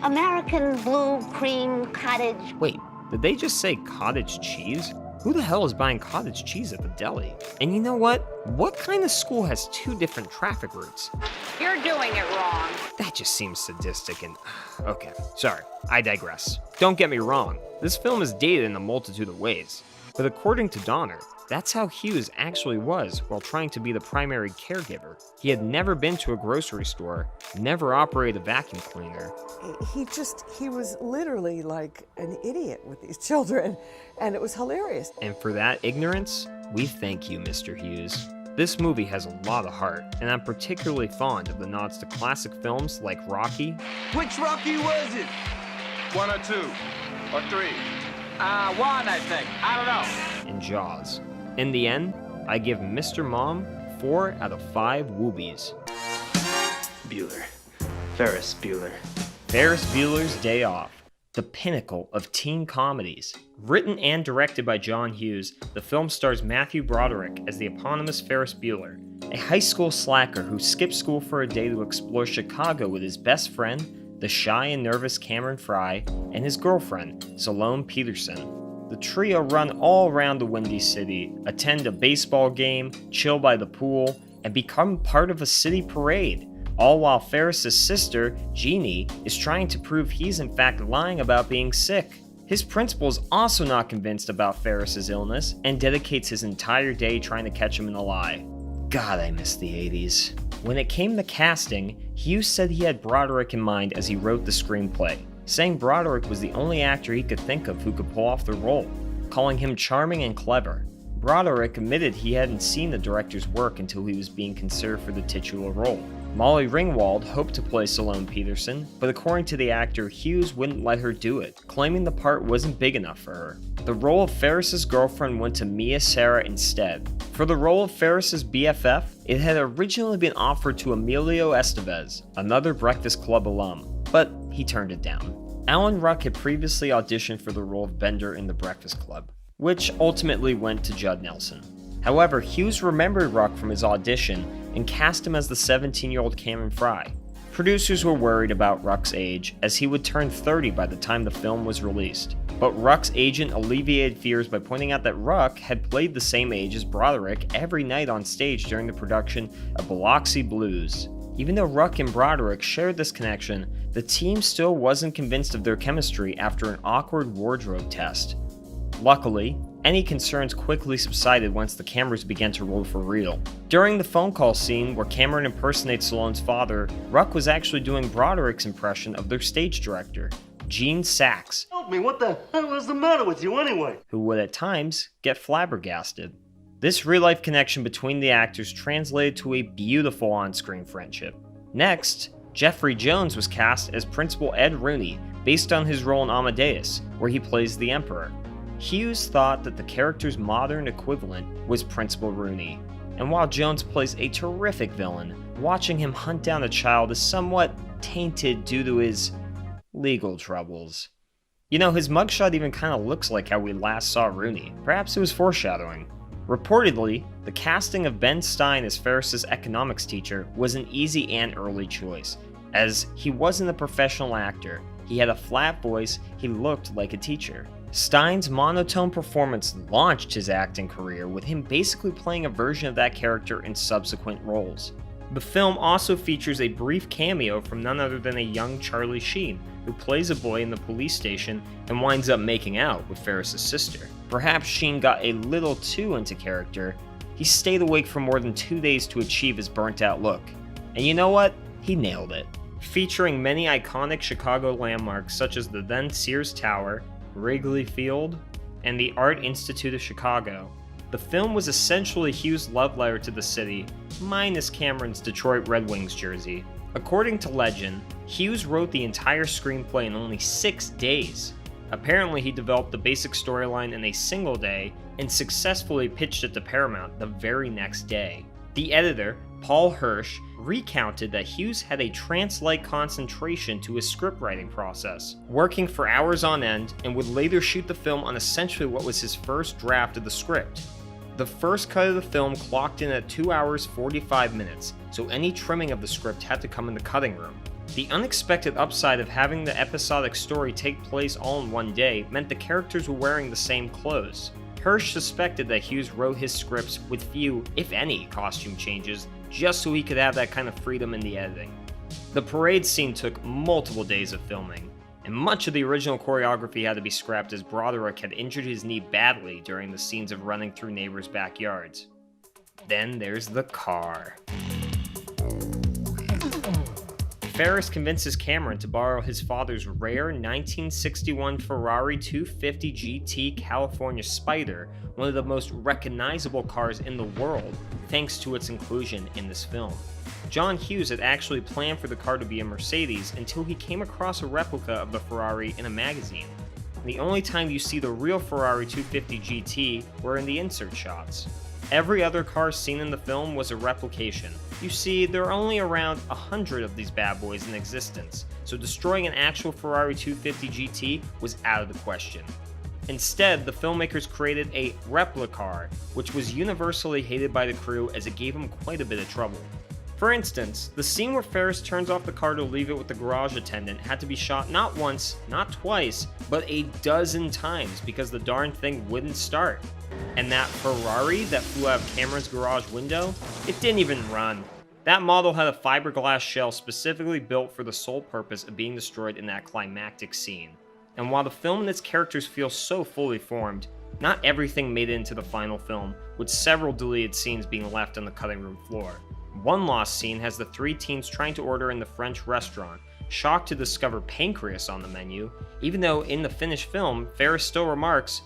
[SPEAKER 10] American blue cream cottage.
[SPEAKER 3] Wait, did they just say cottage cheese? Who the hell is buying cottage cheese at the deli? And you know what? What kind of school has 2 different traffic routes?
[SPEAKER 9] You're doing it wrong.
[SPEAKER 3] That just seems sadistic and... Okay, sorry, I digress. Don't get me wrong, this film is dated in a multitude of ways. But according to Donner, that's how Hughes actually was while trying to be the primary caregiver. He had never been to a grocery store, never operated a vacuum cleaner.
[SPEAKER 8] He was literally like an idiot with these children, and it was hilarious.
[SPEAKER 3] And for that ignorance, we thank you, Mr. Hughes. This movie has a lot of heart, and I'm particularly fond of the nods to classic films like Rocky.
[SPEAKER 2] Which Rocky was it? 1 or 2 or 3? 1, I think. I don't know.
[SPEAKER 3] And Jaws. In the end, I give Mr. Mom 4 out of 5 woobies.
[SPEAKER 15] Bueller. Ferris Bueller.
[SPEAKER 3] Ferris Bueller's Day Off. the pinnacle of teen comedies. Written and directed by John Hughes, the film stars Matthew Broderick as the eponymous Ferris Bueller, a high school slacker who skips school for a day to explore Chicago with his best friend, the shy and nervous Cameron Fry, and his girlfriend, Salome Peterson. The trio run all around the Windy City, attend a baseball game, chill by the pool, and become part of a city parade, all while Ferris's sister, Jeannie, is trying to prove he's in fact lying about being sick. His principal is also not convinced about Ferris's illness and dedicates his entire day trying to catch him in a lie. God, I miss the 80s. When it came to casting, Hughes said he had Broderick in mind as he wrote the screenplay, saying Broderick was the only actor he could think of who could pull off the role, calling him charming and clever. Broderick admitted he hadn't seen the director's work until he was being considered for the titular role. Molly Ringwald hoped to play Salome Peterson, but according to the actor, Hughes wouldn't let her do it, claiming the part wasn't big enough for her. The role of Ferris's girlfriend went to Mia Sara instead. For the role of Ferris's BFF, it had originally been offered to Emilio Estevez, another Breakfast Club alum, but he turned it down. Alan Ruck had previously auditioned for the role of Bender in The Breakfast Club, which ultimately went to Judd Nelson. However, Hughes remembered Ruck from his audition and cast him as the 17-year-old Cameron Fry. Producers were worried about Ruck's age, as he would turn 30 by the time the film was released. But Ruck's agent alleviated fears by pointing out that Ruck had played the same age as Broderick every night on stage during the production of Biloxi Blues. Even though Ruck and Broderick shared this connection, the team still wasn't convinced of their chemistry after an awkward wardrobe test. Luckily, any concerns quickly subsided once the cameras began to roll for real. During the phone call scene where Cameron impersonates Salome's father, Ruck was actually doing Broderick's impression of their stage director, Gene Sachs.
[SPEAKER 15] Help me, what the hell is the matter with you anyway?
[SPEAKER 3] Who would at times get flabbergasted. This real-life connection between the actors translated to a beautiful on-screen friendship. Next, Jeffrey Jones was cast as Principal Ed Rooney, based on his role in Amadeus, where he plays the Emperor. Hughes thought that the character's modern equivalent was Principal Rooney, and while Jones plays a terrific villain, watching him hunt down a child is somewhat tainted due to his legal troubles. You know, his mugshot even kinda looks like how we last saw Rooney. Perhaps it was foreshadowing. Reportedly, the casting of Ben Stein as Ferris's economics teacher was an easy and early choice, as he wasn't a professional actor. He had a flat voice, he looked like a teacher. Stein's monotone performance launched his acting career, with him basically playing a version of that character in subsequent roles. The film also features a brief cameo from none other than a young Charlie Sheen, who plays a boy in the police station and winds up making out with Ferris's sister. Perhaps Sheen got a little too into character. He stayed awake for more than 2 days to achieve his burnt-out look. And you know what? He nailed it. Featuring many iconic Chicago landmarks such as the then Sears Tower, Wrigley Field, and the Art Institute of Chicago, the film was essentially Hughes' love letter to the city, minus Cameron's Detroit Red Wings jersey. According to legend, Hughes wrote the entire screenplay in only 6 days. Apparently, he developed the basic storyline in a single day and successfully pitched it to Paramount the very next day. The editor, Paul Hirsch, recounted that Hughes had a trance-like concentration to his scriptwriting process, working for hours on end, and would later shoot the film on essentially what was his first draft of the script. The first cut of the film clocked in at 2 hours 45 minutes, so any trimming of the script had to come in the cutting room. The unexpected upside of having the episodic story take place all in one day meant the characters were wearing the same clothes. Hirsch suspected that Hughes wrote his scripts with few, if any, costume changes, just so he could have that kind of freedom in the editing. The parade scene took multiple days of filming, and much of the original choreography had to be scrapped as Broderick had injured his knee badly during the scenes of running through neighbors' backyards. Then there's the car. Ferris convinces Cameron to borrow his father's rare 1961 Ferrari 250 GT California Spider, one of the most recognizable cars in the world, thanks to its inclusion in this film. John Hughes had actually planned for the car to be a Mercedes until he came across a replica of the Ferrari in a magazine. The only time you see the real Ferrari 250 GT were in the insert shots. Every other car seen in the film was a replication, You see, there are only around 100 of these bad boys in existence, so destroying an actual Ferrari 250 GT was out of the question. Instead, the filmmakers created a replica car, which was universally hated by the crew as it gave them quite a bit of trouble. For instance, the scene where Ferris turns off the car to leave it with the garage attendant had to be shot not once, not twice, but a dozen times because the darn thing wouldn't start. And that Ferrari that flew out of Cameron's garage window, it didn't even run. That model had a fiberglass shell specifically built for the sole purpose of being destroyed in that climactic scene. And while the film and its characters feel so fully formed, not everything made it into the final film, with several deleted scenes being left on the cutting room floor. One lost scene has the three teens trying to order in the French restaurant, shocked to discover pancreas on the menu, even though in the finished film, Ferris still remarks,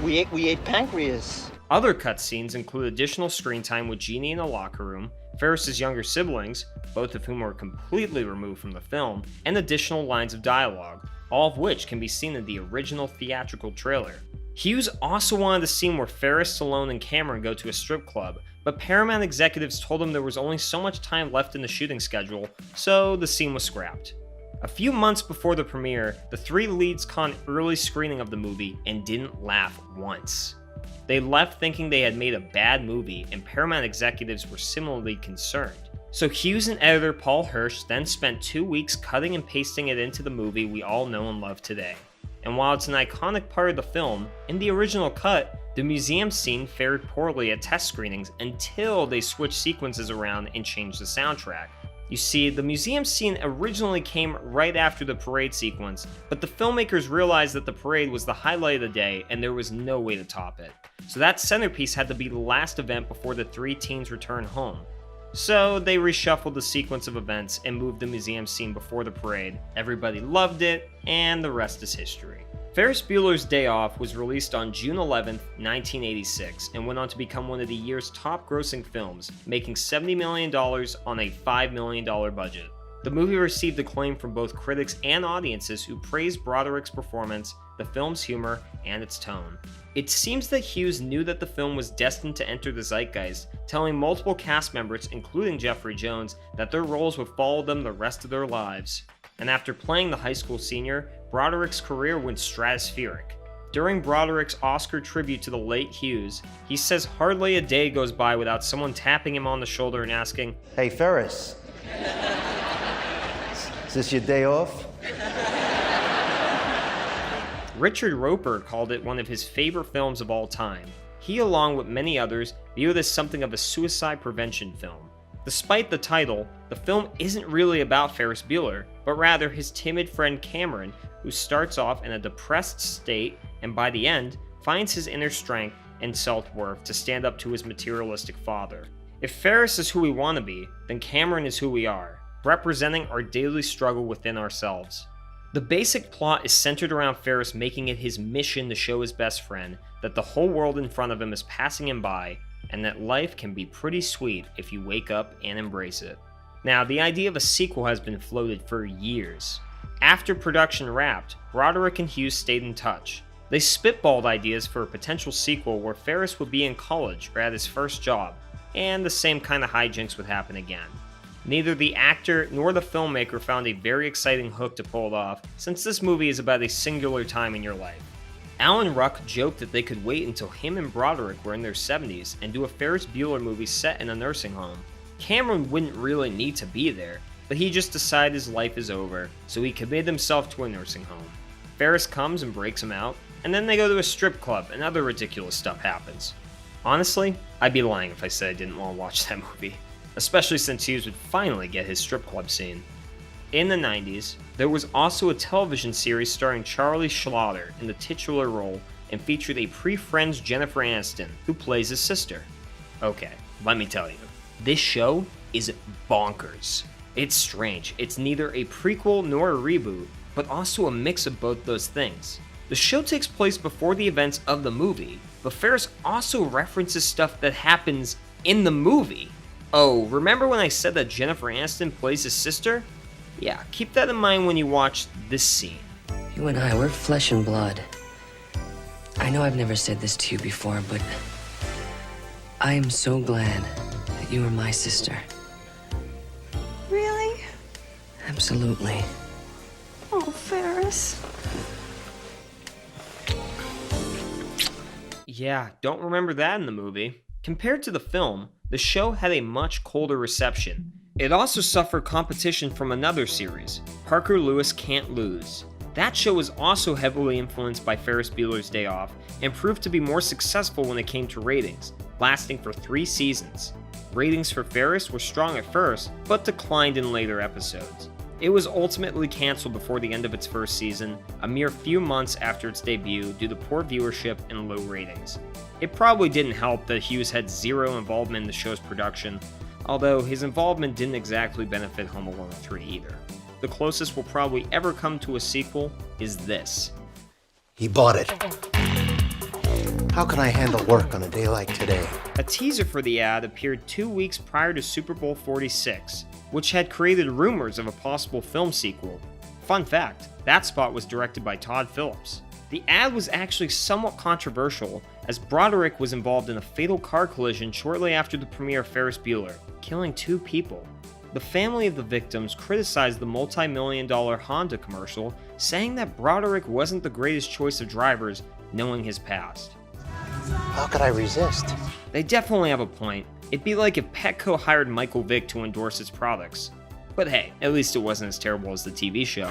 [SPEAKER 6] We ate pancreas.
[SPEAKER 3] Other cutscenes include additional screen time with Jeannie in a locker room, Ferris's younger siblings, both of whom are completely removed from the film, and additional lines of dialogue, all of which can be seen in the original theatrical trailer. Hughes also wanted a scene where Ferris, Stallone, and Cameron go to a strip club, but Paramount executives told him there was only so much time left in the shooting schedule, so the scene was scrapped. A few months before the premiere, the three leads caught an early screening of the movie and didn't laugh once. They left thinking they had made a bad movie, and Paramount executives were similarly concerned. So Hughes and editor Paul Hirsch then spent 2 weeks cutting and pasting it into the movie we all know and love today. And while it's an iconic part of the film, in the original cut, the museum scene fared poorly at test screenings until they switched sequences around and changed the soundtrack. You see, the museum scene originally came right after the parade sequence, but the filmmakers realized that the parade was the highlight of the day and there was no way to top it. So that centerpiece had to be the last event before the three teens return home. So they reshuffled the sequence of events and moved the museum scene before the parade. Everybody loved it, and the rest is history. Ferris Bueller's Day Off was released on June 11, 1986, and went on to become one of the year's top-grossing films, making $70 million on a $5 million budget. The movie received acclaim from both critics and audiences who praised Broderick's performance, the film's humor, and its tone. It seems that Hughes knew that the film was destined to enter the zeitgeist, telling multiple cast members, including Jeffrey Jones, that their roles would follow them the rest of their lives. And after playing the high school senior, Broderick's career went stratospheric. During Broderick's Oscar tribute to the late Hughes, he says hardly a day goes by without someone tapping him on the shoulder and asking,
[SPEAKER 16] "Hey, Ferris, is this your day off?"
[SPEAKER 3] Richard Roeper called it one of his favorite films of all time. He, along with many others, view it as something of a suicide prevention film. Despite the title, the film isn't really about Ferris Bueller, but rather his timid friend Cameron, who starts off in a depressed state and by the end finds his inner strength and self-worth to stand up to his materialistic father. If Ferris is who we want to be, then Cameron is who we are, representing our daily struggle within ourselves. The basic plot is centered around Ferris making it his mission to show his best friend that the whole world in front of him is passing him by, and that life can be pretty sweet if you wake up and embrace it. Now, the idea of a sequel has been floated for years. After production wrapped, Broderick and Hughes stayed in touch. They spitballed ideas for a potential sequel where Ferris would be in college or at his first job, and the same kind of hijinks would happen again. Neither the actor nor the filmmaker found a very exciting hook to pull it off, since this movie is about a singular time in your life. Alan Ruck joked that they could wait until him and Broderick were in their 70s and do a Ferris Bueller movie set in a nursing home. Cameron wouldn't really need to be there, but he just decided his life is over, so he committed himself to a nursing home. Ferris comes and breaks him out, and then they go to a strip club and other ridiculous stuff happens. Honestly, I'd be lying if I said I didn't want to watch that movie, especially since Hughes would finally get his strip club scene. In the 90s, there was also a television series starring Charlie Schlatter in the titular role and featured a pre-Friends Jennifer Aniston, who plays his sister. Okay, let me tell you, this show is bonkers. It's strange, it's neither a prequel nor a reboot, but also a mix of both those things. The show takes place before the events of the movie, but Ferris also references stuff that happens in the movie. Oh, remember when I said that Jennifer Aniston plays his sister? Yeah, keep that in mind when you watch this scene.
[SPEAKER 17] You and I, we're flesh and blood. I know I've never said this to you before, but I am so glad that you are my sister. Absolutely.
[SPEAKER 9] Oh, Ferris.
[SPEAKER 3] Yeah, don't remember that in the movie. Compared to the film, the show had a much colder reception. It also suffered competition from another series, Parker Lewis Can't Lose. That show was also heavily influenced by Ferris Bueller's Day Off and proved to be more successful when it came to ratings, lasting for 3 seasons. Ratings for Ferris were strong at first, but declined in later episodes. It was ultimately canceled before the end of its first season, a mere few months after its debut due to poor viewership and low ratings. It probably didn't help that Hughes had zero involvement in the show's production, although his involvement didn't exactly benefit Home Alone 3 either. The closest we'll probably ever come to a sequel is this.
[SPEAKER 16] He bought it. How can I handle work on a day like today?
[SPEAKER 3] A teaser for the ad appeared 2 weeks prior to Super Bowl 46, which had created rumors of a possible film sequel. Fun fact, that spot was directed by Todd Phillips. The ad was actually somewhat controversial, as Broderick was involved in a fatal car collision shortly after the premiere of Ferris Bueller, killing 2 people. The family of the victims criticized the multi-million-dollar Honda commercial, saying that Broderick wasn't the greatest choice of drivers, knowing his past.
[SPEAKER 16] How could I resist?
[SPEAKER 3] They definitely have a point. It'd be like if Petco hired Michael Vick to endorse its products. But hey, at least it wasn't as terrible as the TV show.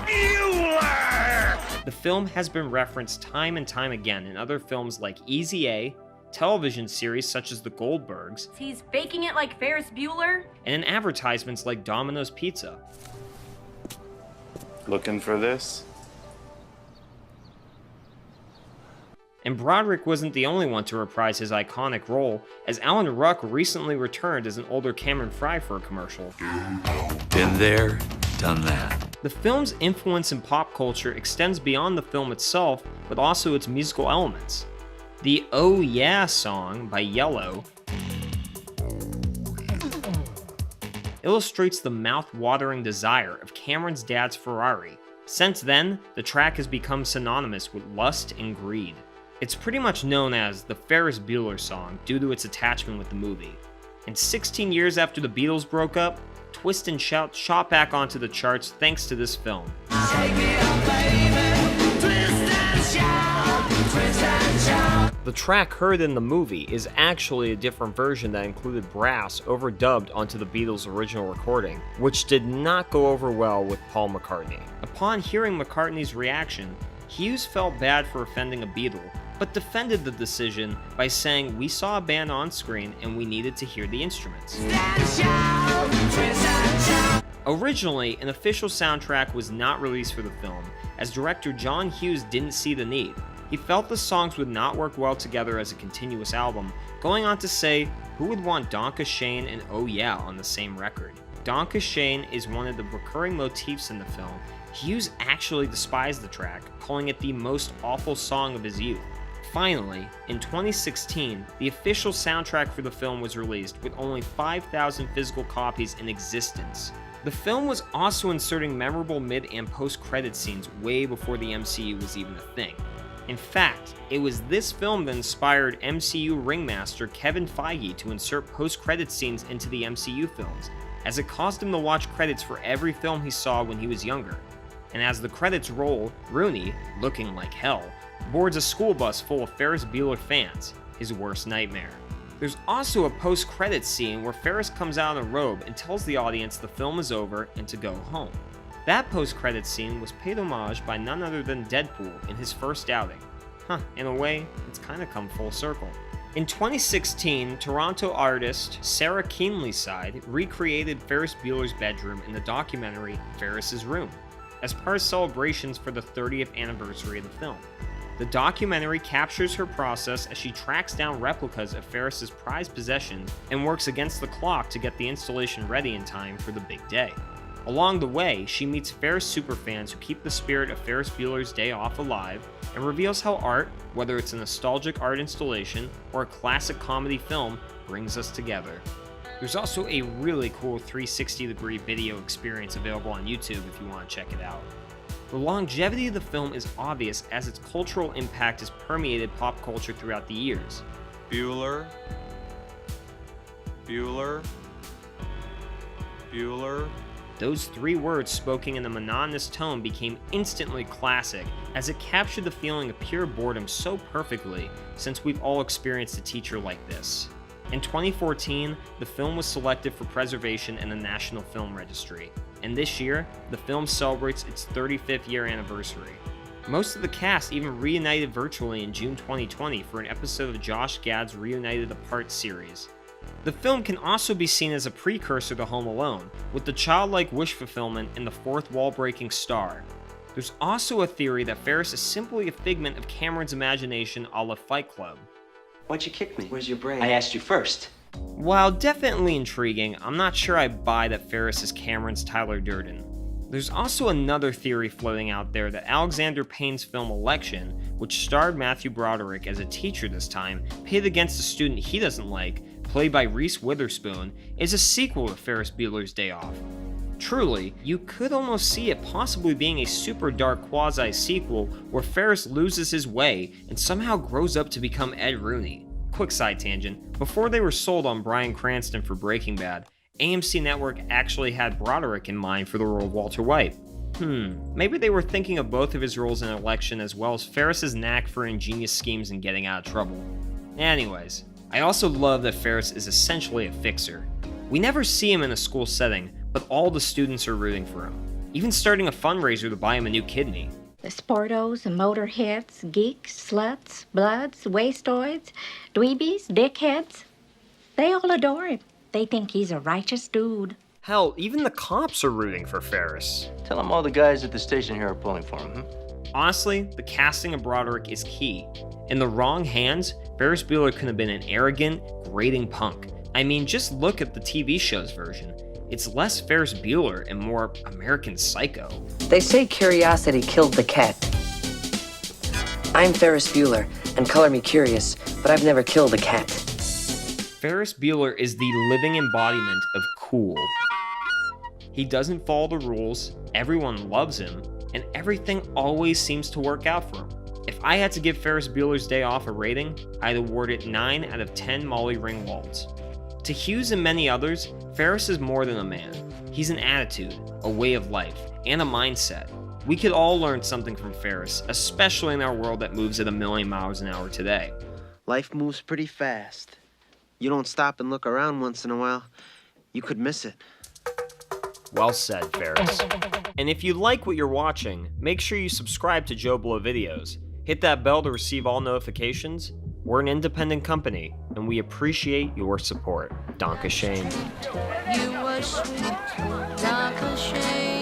[SPEAKER 3] The film has been referenced time and time again in other films like Easy A, television series such as The Goldbergs,
[SPEAKER 9] He's baking it like Ferris Bueller.
[SPEAKER 3] and in advertisements like Domino's Pizza.
[SPEAKER 13] Looking for this?
[SPEAKER 3] And Broderick wasn't the only one to reprise his iconic role, as Alan Ruck recently returned as an older Cameron Fry for a commercial.
[SPEAKER 13] Been there, done that.
[SPEAKER 3] The film's influence in pop culture extends beyond the film itself, but also its musical elements. The Oh Yeah song by Yellow illustrates the mouth-watering desire of Cameron's dad's Ferrari. Since then, the track has become synonymous with lust and greed. It's pretty much known as the Ferris Bueller song due to its attachment with the movie. And 16 years after the Beatles broke up, Twist and Shout shot back onto the charts thanks to this film. The track heard in the movie is actually a different version that included brass overdubbed onto the Beatles' original recording, which did not go over well with Paul McCartney. Upon hearing McCartney's reaction, Hughes felt bad for offending a Beatle, but defended the decision by saying, "We saw a band on screen and we needed to hear the instruments." Originally, an official soundtrack was not released for the film, as director John Hughes didn't see the need. He felt the songs would not work well together as a continuous album, going on to say, who would want Donka Shane and Oh Yeah on the same record? Donka Shane is one of the recurring motifs in the film. Hughes actually despised the track, calling it the most awful song of his youth. Finally, in 2016, the official soundtrack for the film was released with only 5,000 physical copies in existence. The film was also inserting memorable mid and post-credit scenes way before the MCU was even a thing. In fact, it was this film that inspired MCU ringmaster Kevin Feige to insert post-credit scenes into the MCU films, as it caused him to watch credits for every film he saw when he was younger. And as the credits roll, Rooney, looking like hell, boards a school bus full of Ferris Bueller fans, his worst nightmare. There's also a post-credits scene where Ferris comes out in a robe and tells the audience the film is over and to go home. That post-credits scene was paid homage by none other than Deadpool in his first outing. In a way, it's kinda come full circle. In 2016, Toronto artist Sarah Keenlyside recreated Ferris Bueller's bedroom in the documentary Ferris's Room, as part of celebrations for the 30th anniversary of the film. The documentary captures her process as she tracks down replicas of Ferris's prized possessions and works against the clock to get the installation ready in time for the big day. Along the way, she meets Ferris superfans who keep the spirit of Ferris Bueller's Day Off alive and reveals how art, whether it's a nostalgic art installation or a classic comedy film, brings us together. There's also a really cool 360-degree video experience available on YouTube if you want to check it out. The longevity of the film is obvious as its cultural impact has permeated pop culture throughout the years.
[SPEAKER 5] Bueller.
[SPEAKER 3] Those 3 words spoken in a monotonous tone became instantly classic, as it captured the feeling of pure boredom so perfectly, since we've all experienced a teacher like this. In 2014, the film was selected for preservation in the National Film Registry, and this year, the film celebrates its 35th year anniversary. Most of the cast even reunited virtually in June 2020 for an episode of Josh Gad's Reunited Apart series. The film can also be seen as a precursor to Home Alone, with the childlike wish fulfillment in the fourth wall-breaking star. There's also a theory that Ferris is simply a figment of Cameron's imagination a la Fight Club.
[SPEAKER 14] Why'd you kick me? Where's your brain? I asked you first.
[SPEAKER 3] While definitely intriguing, I'm not sure I buy that Ferris is Cameron's Tyler Durden. There's also another theory floating out there that Alexander Payne's film Election, which starred Matthew Broderick as a teacher this time, pitted against a student he doesn't like, played by Reese Witherspoon, is a sequel to Ferris Bueller's Day Off. Truly, you could almost see it possibly being a super dark quasi-sequel where Ferris loses his way and somehow grows up to become Ed Rooney. Quick side tangent, before they were sold on Bryan Cranston for Breaking Bad, AMC Network actually had Broderick in mind for the role of Walter White. Maybe they were thinking of both of his roles in Election as well as Ferris's knack for ingenious schemes and getting out of trouble. Anyways, I also love that Ferris is essentially a fixer. We never see him in a school setting, but all the students are rooting for him, even starting a fundraiser to buy him a new kidney.
[SPEAKER 18] The sportos, motorheads, geeks, sluts, bloods, wastoids, dweebies, dickheads, they all adore him. They think he's a righteous dude.
[SPEAKER 3] Hell, even the cops are rooting for Ferris.
[SPEAKER 6] Tell him all the guys at the station here are pulling for him,
[SPEAKER 3] Honestly, the casting of Broderick is key. In the wrong hands, Ferris Bueller could have been an arrogant, grating punk. I mean, just look at the TV show's version. It's less Ferris Bueller and more American Psycho.
[SPEAKER 17] They say curiosity killed the cat. I'm Ferris Bueller, and color me curious, but I've never killed a cat.
[SPEAKER 3] Ferris Bueller is the living embodiment of cool. He doesn't follow the rules, everyone loves him, and everything always seems to work out for him. If I had to give Ferris Bueller's Day Off a rating, I'd award it 9 out of 10 Molly Ringwalds. To Hughes and many others, Ferris is more than a man. He's an attitude, a way of life, and a mindset. We could all learn something from Ferris, especially in our world that moves at 1,000,000 miles an hour today.
[SPEAKER 6] Life moves pretty fast. You don't stop and look around once in a while, you could miss it.
[SPEAKER 3] Well said, Ferris. And if you like what you're watching, make sure you subscribe to JoBlo videos. Hit that bell to receive all notifications. We're an independent company, and we appreciate your support. Danke schön.
[SPEAKER 7] You were sweet, Danke schön.